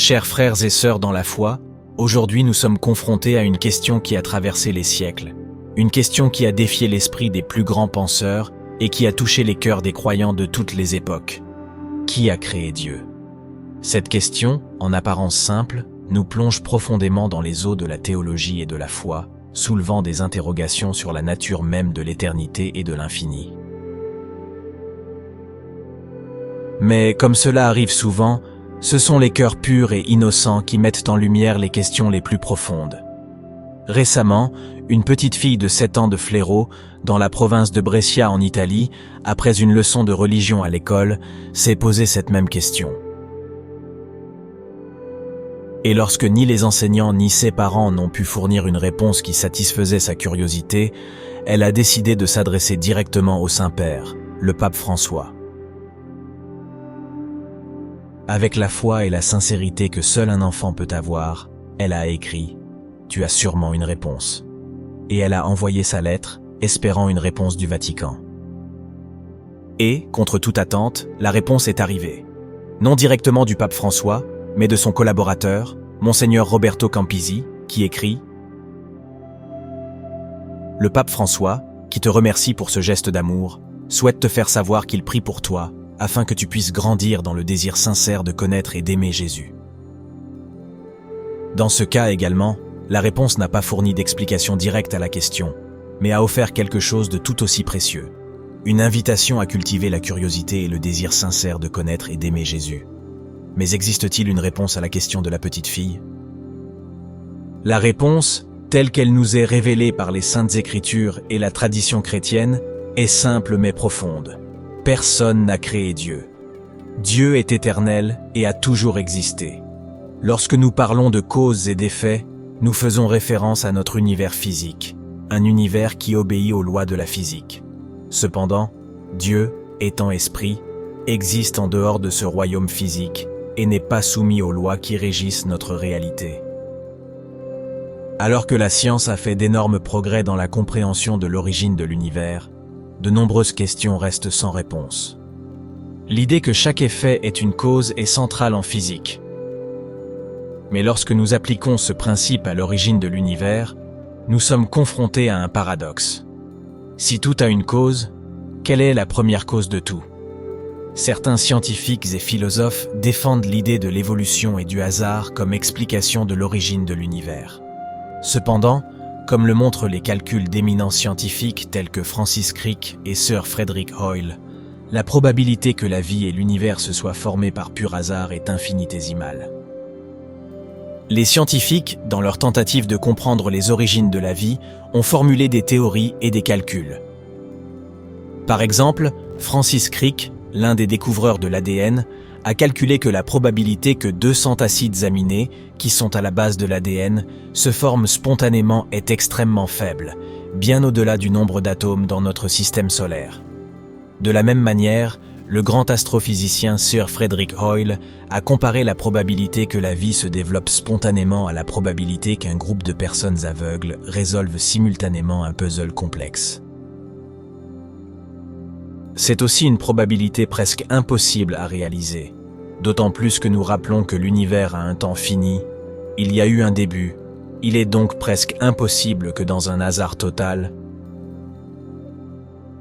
Chers frères et sœurs dans la foi, aujourd'hui nous sommes confrontés à une question qui a traversé les siècles, une question qui a défié l'esprit des plus grands penseurs et qui a touché les cœurs des croyants de toutes les époques. Qui a créé Dieu? Cette question, en apparence simple, nous plonge profondément dans les eaux de la théologie et de la foi, soulevant des interrogations sur la nature même de l'éternité et de l'infini. Mais comme cela arrive souvent, ce sont les cœurs purs et innocents qui mettent en lumière les questions les plus profondes. Récemment, une petite fille de 7 ans de Flero, dans la province de Brescia en Italie, après une leçon de religion à l'école, s'est posé cette même question. Et lorsque ni les enseignants ni ses parents n'ont pu fournir une réponse qui satisfaisait sa curiosité, elle a décidé de s'adresser directement au Saint-Père, le pape François. Avec la foi et la sincérité que seul un enfant peut avoir, elle a écrit « Tu as sûrement une réponse ». Et elle a envoyé sa lettre, espérant une réponse du Vatican. Et, contre toute attente, la réponse est arrivée. Non directement du pape François, mais de son collaborateur, Monseigneur Roberto Campisi, qui écrit « Le pape François, qui te remercie pour ce geste d'amour, souhaite te faire savoir qu'il prie pour toi, afin que tu puisses grandir dans le désir sincère de connaître et d'aimer Jésus. » Dans ce cas également, la réponse n'a pas fourni d'explication directe à la question, mais a offert quelque chose de tout aussi précieux, une invitation à cultiver la curiosité et le désir sincère de connaître et d'aimer Jésus. Mais existe-t-il une réponse à la question de la petite fille? La réponse, telle qu'elle nous est révélée par les Saintes Écritures et la tradition chrétienne, est simple mais profonde. Personne n'a créé Dieu. Dieu est éternel et a toujours existé. Lorsque nous parlons de causes et d'effets, nous faisons référence à notre univers physique, un univers qui obéit aux lois de la physique. Cependant, Dieu, étant esprit, existe en dehors de ce royaume physique et n'est pas soumis aux lois qui régissent notre réalité. Alors que la science a fait d'énormes progrès dans la compréhension de l'origine de l'univers, de nombreuses questions restent sans réponse. L'idée que chaque effet est une cause est centrale en physique. Mais lorsque nous appliquons ce principe à l'origine de l'univers, nous sommes confrontés à un paradoxe. Si tout a une cause, quelle est la première cause de tout? Certains scientifiques et philosophes défendent l'idée de l'évolution et du hasard comme explication de l'origine de l'univers. Cependant, comme le montrent les calculs d'éminents scientifiques tels que Francis Crick et Sir Frederick Hoyle, la probabilité que la vie et l'univers se soient formés par pur hasard est infinitésimale. Les scientifiques, dans leur tentative de comprendre les origines de la vie, ont formulé des théories et des calculs. Par exemple, Francis Crick, l'un des découvreurs de l'ADN, a calculé que la probabilité que 200 acides aminés, qui sont à la base de l'ADN, se forment spontanément est extrêmement faible, bien au-delà du nombre d'atomes dans notre système solaire. De la même manière, le grand astrophysicien Sir Frederick Hoyle a comparé la probabilité que la vie se développe spontanément à la probabilité qu'un groupe de personnes aveugles résolvent simultanément un puzzle complexe. C'est aussi une probabilité presque impossible à réaliser, d'autant plus que nous rappelons que l'univers a un temps fini, il y a eu un début, il est donc presque impossible que dans un hasard total,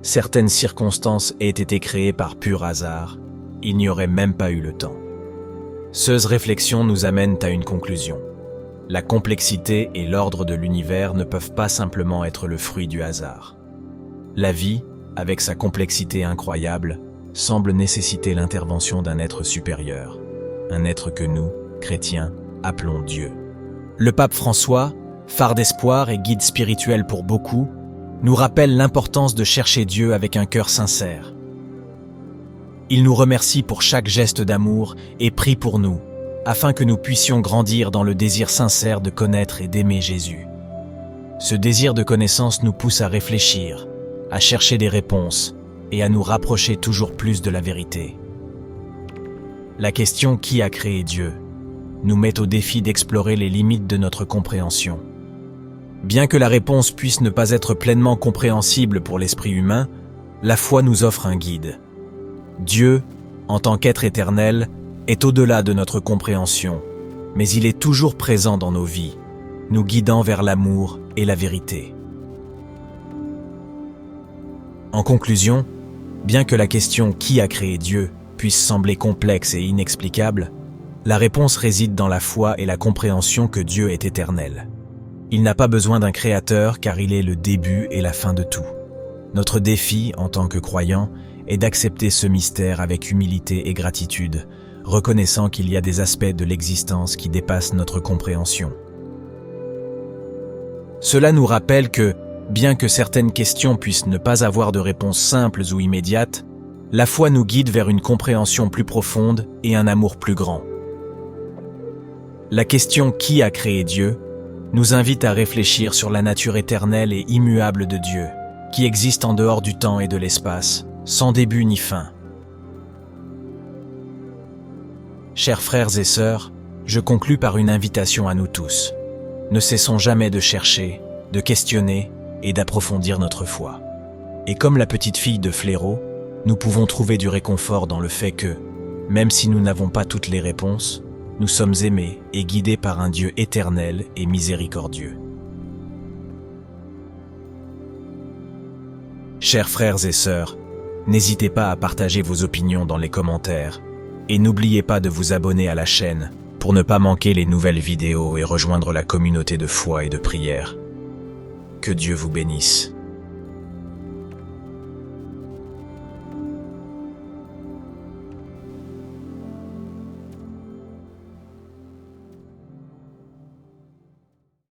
certaines circonstances aient été créées par pur hasard, il n'y aurait même pas eu le temps. Ces réflexions nous amènent à une conclusion. La complexité et l'ordre de l'univers ne peuvent pas simplement être le fruit du hasard. La vie, avec sa complexité incroyable, semble nécessiter l'intervention d'un être supérieur, un être que nous, chrétiens, appelons Dieu. Le pape François, phare d'espoir et guide spirituel pour beaucoup, nous rappelle l'importance de chercher Dieu avec un cœur sincère. Il nous remercie pour chaque geste d'amour et prie pour nous, afin que nous puissions grandir dans le désir sincère de connaître et d'aimer Jésus. Ce désir de connaissance nous pousse à réfléchir, à chercher des réponses et à nous rapprocher toujours plus de la vérité. La question « Qui a créé Dieu ?» nous met au défi d'explorer les limites de notre compréhension. Bien que la réponse puisse ne pas être pleinement compréhensible pour l'esprit humain, la foi nous offre un guide. Dieu, en tant qu'être éternel, est au-delà de notre compréhension, mais il est toujours présent dans nos vies, nous guidant vers l'amour et la vérité. En conclusion, bien que la question « Qui a créé Dieu ?» puisse sembler complexe et inexplicable, la réponse réside dans la foi et la compréhension que Dieu est éternel. Il n'a pas besoin d'un créateur car il est le début et la fin de tout. Notre défi, en tant que croyants, est d'accepter ce mystère avec humilité et gratitude, reconnaissant qu'il y a des aspects de l'existence qui dépassent notre compréhension. Cela nous rappelle que, bien que certaines questions puissent ne pas avoir de réponse simples ou immédiates, la foi nous guide vers une compréhension plus profonde et un amour plus grand. La question « Qui a créé Dieu ?» nous invite à réfléchir sur la nature éternelle et immuable de Dieu, qui existe en dehors du temps et de l'espace, sans début ni fin. Chers frères et sœurs, je conclus par une invitation à nous tous. Ne cessons jamais de chercher, de questionner et d'approfondir notre foi. Et comme la petite fille de Fléau, nous pouvons trouver du réconfort dans le fait que, même si nous n'avons pas toutes les réponses, nous sommes aimés et guidés par un Dieu éternel et miséricordieux. Chers frères et sœurs, n'hésitez pas à partager vos opinions dans les commentaires et n'oubliez pas de vous abonner à la chaîne pour ne pas manquer les nouvelles vidéos et rejoindre la communauté de foi et de prière. Que Dieu vous bénisse.